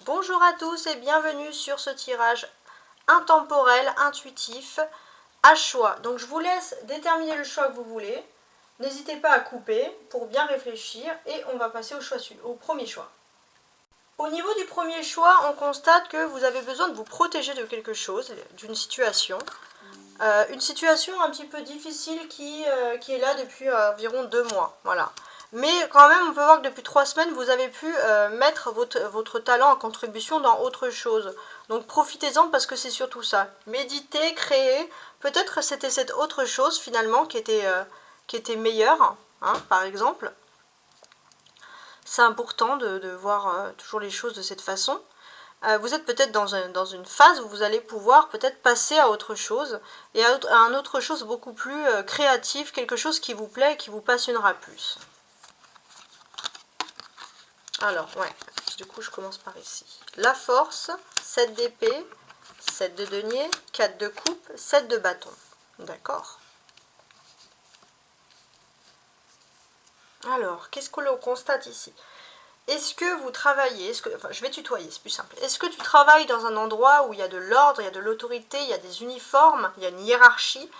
Bonjour à tous et bienvenue sur ce tirage intemporel, intuitif, à choix. Donc je vous laisse déterminer le choix que vous voulez. N'hésitez pas à couper pour bien réfléchir et on va passer au premier choix. Au niveau du premier choix, on constate que vous avez besoin de vous protéger de quelque chose, d'une situation. Une situation un petit peu difficile qui est là depuis environ 2 mois. Voilà. Mais quand même, on peut voir que depuis 3 semaines, vous avez pu mettre votre talent en contribution dans autre chose. Donc profitez-en parce que c'est surtout ça. Méditez, créez. Peut-être c'était cette autre chose finalement qui était meilleure, hein, par exemple. C'est important de voir toujours les choses de cette façon. Vous êtes peut-être dans une phase où vous allez pouvoir peut-être passer à autre chose, et à un autre chose beaucoup plus créatif, quelque chose qui vous plaît et qui vous passionnera plus. Alors, ouais, du coup je commence par ici. La force, 7 d'épée, 7 de denier, 4 de coupe, 7 de bâton. D'accord. Alors, qu'est-ce que l'on constate ici ? Est-ce que vous travaillez, enfin je vais tutoyer, c'est plus simple. Est-ce que tu travailles dans un endroit où il y a de l'ordre, il y a de l'autorité, il y a des uniformes, il y a une hiérarchie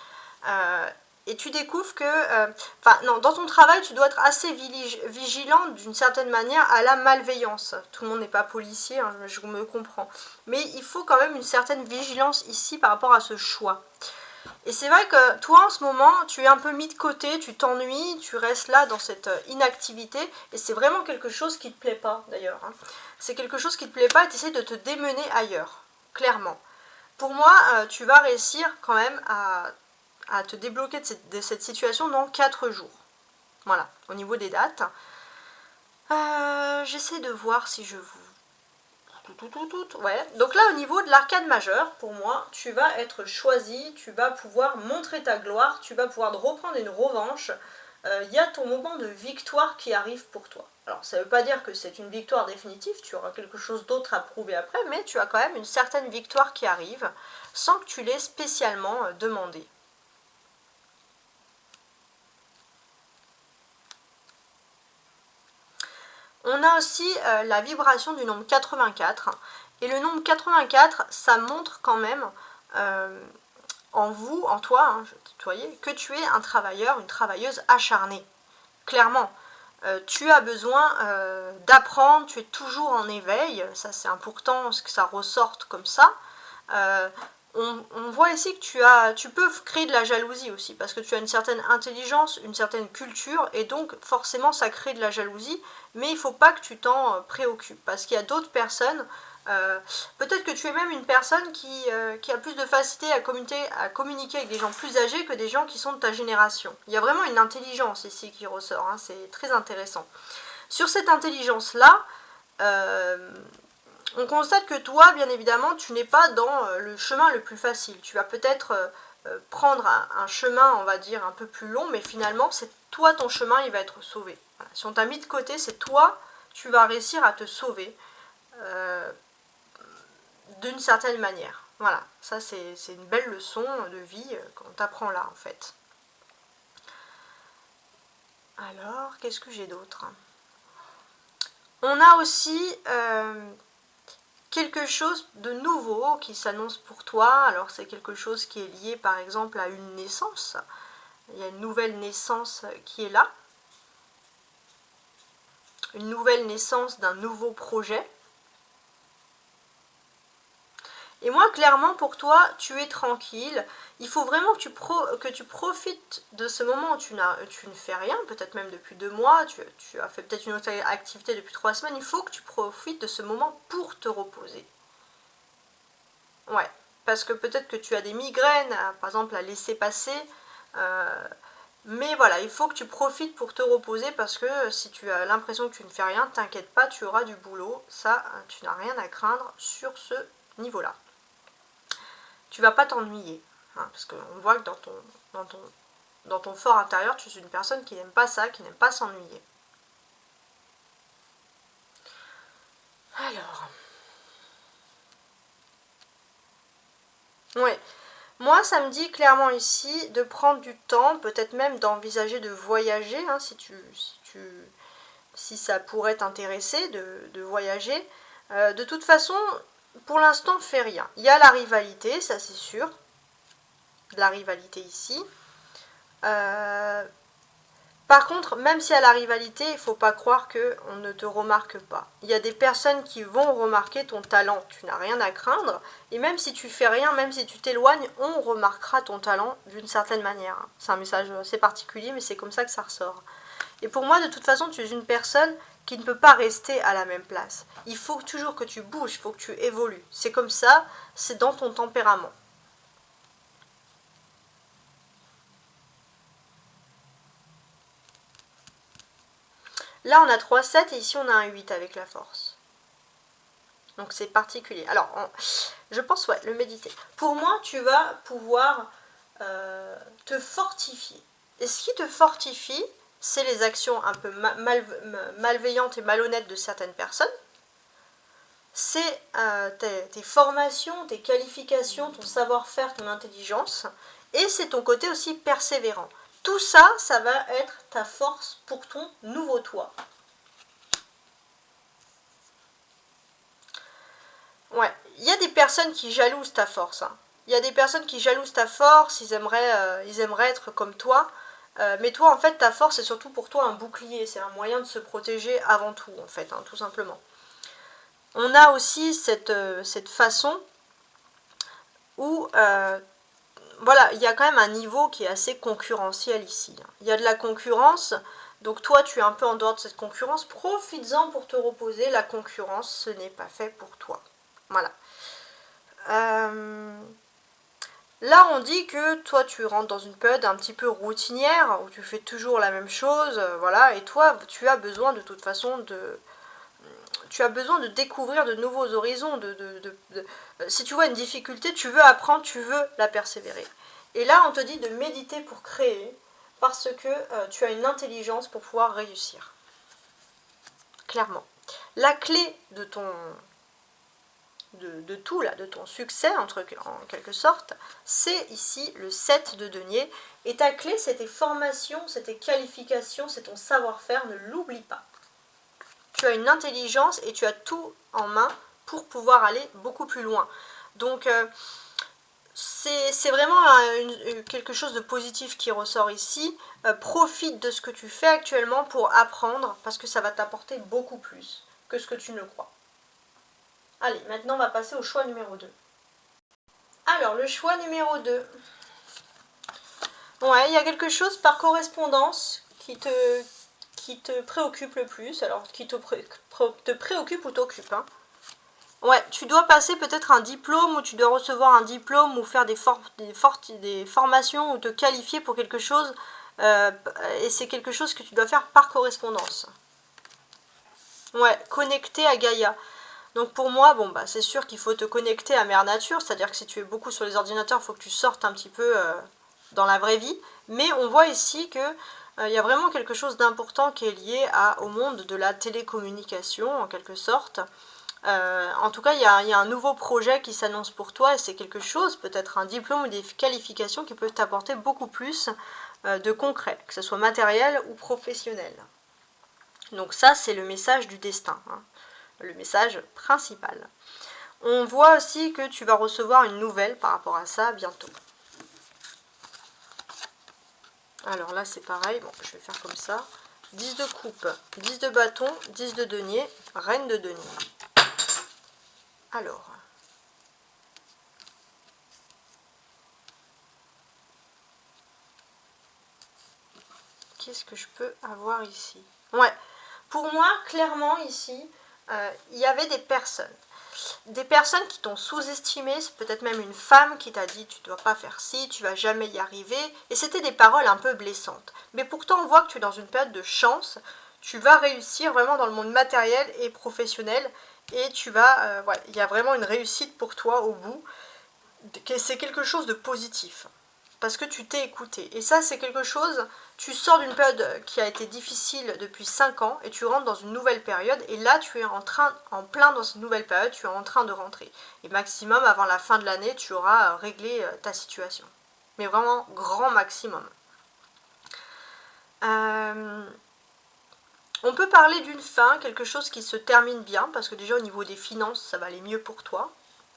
et tu découvres que, non, dans ton travail, tu dois être assez vigilant d'une certaine manière à la malveillance. Tout le monde n'est pas policier, hein, je me comprends. Mais il faut quand même une certaine vigilance ici par rapport à ce choix. Et c'est vrai que toi en ce moment, tu es un peu mis de côté, tu t'ennuies, tu restes là dans cette inactivité, et c'est vraiment quelque chose qui ne te plaît pas d'ailleurs. Hein. C'est quelque chose qui ne te plaît pas et tu essaies de te démener ailleurs, clairement. Pour moi, tu vas réussir quand même à te débloquer de cette situation dans 4 jours. Voilà, au niveau des dates. J'essaie de voir si je vous... Ouais. Donc là, au niveau de l'arcane majeure, pour moi, tu vas être choisi, tu vas pouvoir montrer ta gloire, tu vas pouvoir reprendre une revanche. Il y a ton moment de victoire qui arrive pour toi. Alors, ça ne veut pas dire que c'est une victoire définitive, tu auras quelque chose d'autre à prouver après, mais tu as quand même une certaine victoire qui arrive, sans que tu l'aies spécialement demandé. On a aussi la vibration du nombre 84. Et le nombre 84, ça montre quand même en vous, en toi, hein, je vais tutoyer, que tu es un travailleur, une travailleuse acharnée. Clairement, tu as besoin d'apprendre, tu es toujours en éveil. Ça, c'est important que ça ressorte comme ça. On voit ici que tu peux créer de la jalousie aussi, parce que tu as une certaine intelligence, une certaine culture, et donc forcément ça crée de la jalousie, mais il ne faut pas que tu t'en préoccupes, parce qu'il y a d'autres personnes, peut-être que tu es même une personne qui a plus de facilité à communiquer avec des gens plus âgés que des gens qui sont de ta génération. Il y a vraiment une intelligence ici qui ressort, hein, c'est très intéressant. Sur cette intelligence-là, on constate que toi, bien évidemment, tu n'es pas dans le chemin le plus facile. Tu vas peut-être prendre un chemin, on va dire, un peu plus long, mais finalement, c'est toi, ton chemin, il va être sauvé. Voilà. Si on t'a mis de côté, c'est toi, tu vas réussir à te sauver d'une certaine manière. Voilà, ça c'est une belle leçon de vie qu'on t'apprend là, en fait. Alors, qu'est-ce que j'ai d'autre ? On a aussi... quelque chose de nouveau qui s'annonce pour toi. Alors c'est quelque chose qui est lié par exemple à une naissance. Il y a une nouvelle naissance qui est là. Une nouvelle naissance d'un nouveau projet. Et moi, clairement, pour toi, tu es tranquille. Il faut vraiment que tu profites de ce moment où tu ne fais rien, peut-être même depuis 2 mois, tu as fait peut-être une autre activité depuis 3 semaines. Il faut que tu profites de ce moment pour te reposer. Ouais, parce que peut-être que tu as des migraines, par exemple, à laisser passer. Mais voilà, il faut que tu profites pour te reposer parce que si tu as l'impression que tu ne fais rien, t'inquiète pas, tu auras du boulot. Ça, tu n'as rien à craindre sur ce niveau-là. Tu vas pas t'ennuyer, hein, parce qu'on voit que dans ton fort intérieur, tu es une personne qui n'aime pas ça, qui n'aime pas s'ennuyer. Alors... ouais. Moi, ça me dit clairement ici de prendre du temps, peut-être même d'envisager de voyager, hein, si ça pourrait t'intéresser de voyager. De toute façon, pour l'instant, fais rien. Il y a la rivalité, ça c'est sûr. La rivalité ici. Par contre, même s'il y a la rivalité, il ne faut pas croire qu'on ne te remarque pas. Il y a des personnes qui vont remarquer ton talent, tu n'as rien à craindre. Et même si tu fais rien, même si tu t'éloignes, on remarquera ton talent d'une certaine manière. C'est un message assez particulier, mais c'est comme ça que ça ressort. Et pour moi, de toute façon, tu es une personne qui ne peut pas rester à la même place. Il faut toujours que tu bouges, il faut que tu évolues. C'est comme ça, c'est dans ton tempérament. Là, on a 3-7 et ici, on a un 8 avec la force. Donc, c'est particulier. Alors, je pense, ouais, le méditer. Pour moi, tu vas pouvoir te fortifier. Et ce qui te fortifie, c'est les actions un peu malveillantes et malhonnêtes de certaines personnes. C'est tes formations, tes qualifications, ton savoir-faire, ton intelligence. Et c'est ton côté aussi persévérant. Tout ça, ça va être ta force pour ton nouveau toi. Ouais, il y a des personnes qui jalousent ta force. Hein. Il y a des personnes qui jalousent ta force, ils aimeraient être comme toi. Mais toi, en fait, ta force, c'est surtout pour toi un bouclier. C'est un moyen de se protéger avant tout, en fait, hein, tout simplement. On a aussi cette façon où... voilà, il y a quand même un niveau qui est assez concurrentiel ici. Il y a de la concurrence, donc toi tu es un peu en dehors de cette concurrence, profites-en pour te reposer, la concurrence ce n'est pas fait pour toi. Voilà. Là on dit que toi tu rentres dans une période un petit peu routinière, où tu fais toujours la même chose, voilà, et toi tu as besoin de toute façon de... Tu as besoin de découvrir de nouveaux horizons, si tu vois une difficulté, tu veux apprendre, tu veux la persévérer. Et là, on te dit de méditer pour créer, parce que tu as une intelligence pour pouvoir réussir. Clairement. La clé de ton... De tout, là, de ton succès, en quelque sorte, c'est ici le 7 de denier. Et ta clé, c'est tes formations, c'est tes qualifications, c'est ton savoir-faire, ne l'oublie pas. Tu as une intelligence et tu as tout en main pour pouvoir aller beaucoup plus loin. Donc, c'est vraiment quelque chose de positif qui ressort ici. Profite de ce que tu fais actuellement pour apprendre, parce que ça va t'apporter beaucoup plus que ce que tu ne crois. Allez, maintenant on va passer au choix numéro 2. Alors, le choix numéro 2. Ouais, il y a quelque chose par correspondance qui te préoccupe le plus. Alors, qui te préoccupe ou t'occupe, hein. Ouais, tu dois passer peut-être un diplôme, ou tu dois recevoir un diplôme, ou faire des formations, ou te qualifier pour quelque chose, et c'est quelque chose que tu dois faire par correspondance. Ouais, connecté à Gaïa. Donc pour moi, bon bah c'est sûr qu'il faut te connecter à Mère Nature, c'est-à-dire que si tu es beaucoup sur les ordinateurs, il faut que tu sortes un petit peu dans la vraie vie. Mais on voit ici que il y a vraiment quelque chose d'important qui est lié au monde de la télécommunication, en quelque sorte. En tout cas, il y a un nouveau projet qui s'annonce pour toi, et c'est quelque chose, peut-être un diplôme ou des qualifications qui peuvent t'apporter beaucoup plus de concret, que ce soit matériel ou professionnel. Donc ça, c'est le message du destin, hein, le message principal. On voit aussi que tu vas recevoir une nouvelle par rapport à ça bientôt. Alors là, c'est pareil, bon, je vais faire comme ça. 10 de coupe, 10 de bâton, 10 de denier, reine de denier. Alors, qu'est-ce que je peux avoir ici? Ouais, pour moi, clairement, ici, il y avait des personnes qui t'ont sous-estimé, c'est peut-être même une femme qui t'a dit tu ne dois pas faire ci, tu vas jamais y arriver, et c'était des paroles un peu blessantes. Mais pourtant, on voit que tu es dans une période de chance, tu vas réussir vraiment dans le monde matériel et professionnel, et tu vas, voilà, il y a vraiment une réussite pour toi au bout, c'est quelque chose de positif. Parce que tu t'es écouté. Et ça, c'est quelque chose, tu sors d'une période qui a été difficile depuis 5 ans et tu rentres dans une nouvelle période. Et là, tu es en plein dans cette nouvelle période, tu es en train de rentrer. Et maximum, avant la fin de l'année, tu auras réglé ta situation. Mais vraiment, grand maximum. On peut parler d'une fin, quelque chose qui se termine bien, parce que déjà au niveau des finances, ça va aller mieux pour toi.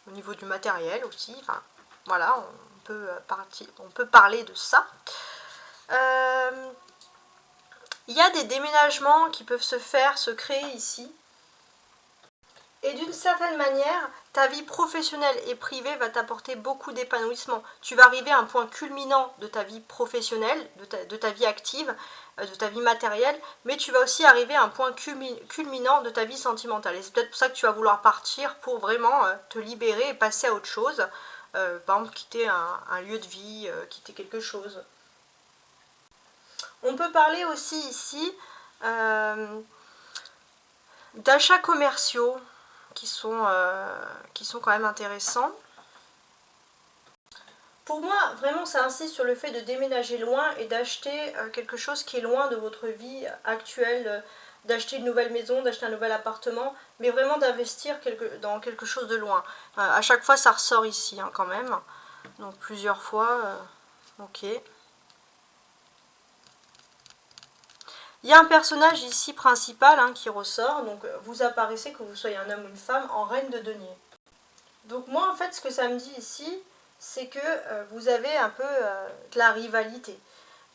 Au niveau du matériel aussi, enfin, voilà, on peut parler de ça. Il y a des déménagements qui peuvent se créer ici. Et d'une certaine manière, ta vie professionnelle et privée va t'apporter beaucoup d'épanouissement. Tu vas arriver à un point culminant de ta vie professionnelle, de ta vie active, de ta vie matérielle, mais tu vas aussi arriver à un point culminant de ta vie sentimentale. Et c'est peut-être pour ça que tu vas vouloir partir pour vraiment te libérer et passer à autre chose. Par exemple, quitter un lieu de vie, quitter quelque chose. On peut parler aussi ici d'achats commerciaux qui sont quand même intéressants. Pour moi, vraiment, ça insiste sur le fait de déménager loin et d'acheter quelque chose qui est loin de votre vie actuelle, d'acheter une nouvelle maison, d'acheter un nouvel appartement, mais vraiment d'investir dans quelque chose de loin. À chaque fois, ça ressort ici, hein, quand même. Donc, plusieurs fois. Ok. Il y a un personnage ici principal, hein, qui ressort. Donc, vous apparaissez, que vous soyez un homme ou une femme, en reine de denier. Donc, moi, en fait, ce que ça me dit ici, c'est que vous avez un peu de la rivalité.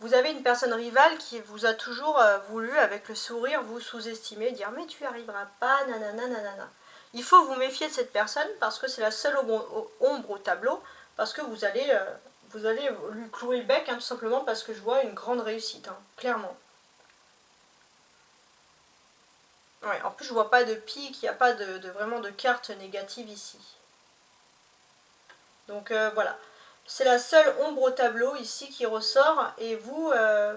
Vous avez une personne rivale qui vous a toujours voulu, avec le sourire, vous sous-estimer, dire « mais tu n'y arriveras pas, nanana, nanana ». Il faut vous méfier de cette personne parce que c'est la seule ombre au tableau, parce que vous allez lui clouer le bec, hein, tout simplement parce que je vois une grande réussite, hein, clairement. Ouais, en plus, je vois pas de pique, il n'y a pas vraiment de carte négative ici. Donc voilà, c'est la seule ombre au tableau ici qui ressort. Et vous,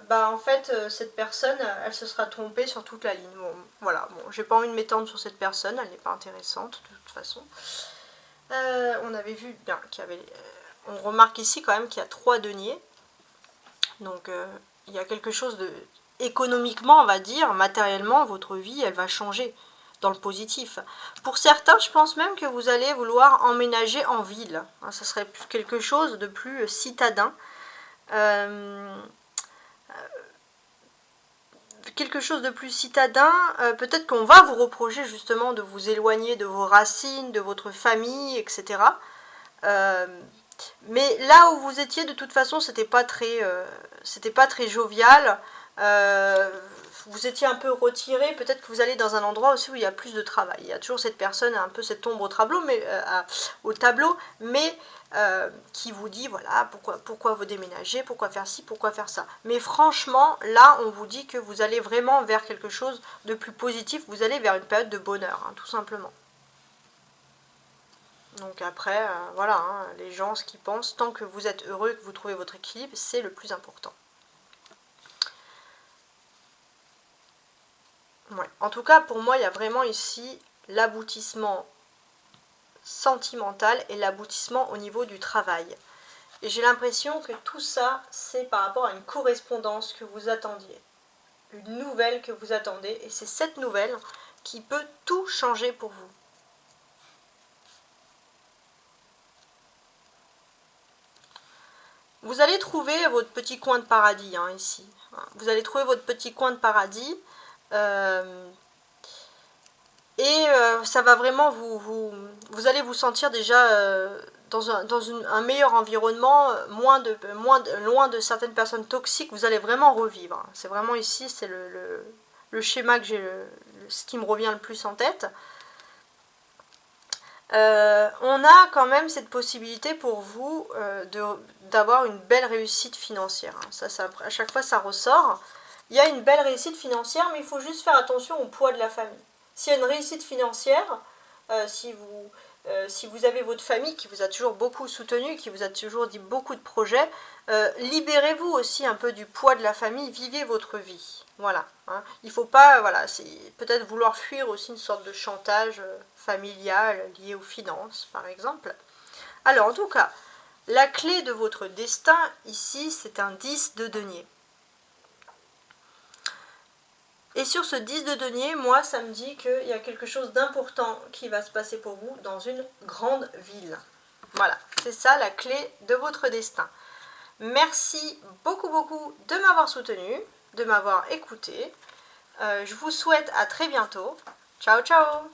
en fait, cette personne, elle se sera trompée sur toute la ligne. Bon, voilà, bon, j'ai pas envie de m'étendre sur cette personne, elle n'est pas intéressante de toute façon. On avait vu bien qu'il y avait... on remarque ici quand même qu'il y a 3 deniers. Donc il y a quelque chose de... économiquement, on va dire, matériellement, votre vie, elle va changer dans le positif. Pour certains, je pense même que vous allez vouloir emménager en ville. Ça serait quelque chose de plus citadin. Quelque chose de plus citadin, peut-être qu'on va vous reprocher justement de vous éloigner de vos racines, de votre famille, etc. Mais là où vous étiez, de toute façon, c'était pas très jovial. Vous étiez un peu retiré, peut-être que vous allez dans un endroit aussi où il y a plus de travail. Il y a toujours cette personne, un peu cette ombre au tableau, mais qui vous dit, voilà, pourquoi vous déménager, pourquoi faire ci, pourquoi faire ça. Mais franchement, là, on vous dit que vous allez vraiment vers quelque chose de plus positif, vous allez vers une période de bonheur, hein, tout simplement. Donc après, voilà, hein, les gens, ce qu'ils pensent, tant que vous êtes heureux, que vous trouvez votre équilibre, c'est le plus important. Ouais. En tout cas, pour moi, il y a vraiment ici l'aboutissement sentimental et l'aboutissement au niveau du travail. Et j'ai l'impression que tout ça, c'est par rapport à une correspondance que vous attendiez. Une nouvelle que vous attendez. Et c'est cette nouvelle qui peut tout changer pour vous. Vous allez trouver votre petit coin de paradis, hein, ici. Vous allez trouver votre petit coin de paradis. Ça va vraiment vous allez vous sentir déjà dans un meilleur environnement, loin de certaines personnes toxiques. Vous allez vraiment revivre. C'est vraiment ici, c'est le schéma que j'ai, ce qui me revient le plus en tête. On a quand même cette possibilité pour vous d'avoir une belle réussite financière. Ça, à chaque fois, ça ressort. Il y a une belle réussite financière, mais il faut juste faire attention au poids de la famille. S'il y a une réussite financière, si vous avez votre famille qui vous a toujours beaucoup soutenu, qui vous a toujours dit beaucoup de projets, libérez-vous aussi un peu du poids de la famille, vivez votre vie. Voilà. Hein. Il ne faut pas, voilà, c'est peut-être vouloir fuir aussi une sorte de chantage familial lié aux finances, par exemple. Alors, en tout cas, la clé de votre destin, ici, c'est un 10 de denier. Et sur ce 10 de denier, moi, ça me dit qu'il y a quelque chose d'important qui va se passer pour vous dans une grande ville. Voilà, c'est ça la clé de votre destin. Merci beaucoup, beaucoup de m'avoir soutenu, de m'avoir écouté. Je vous souhaite à très bientôt. Ciao ciao!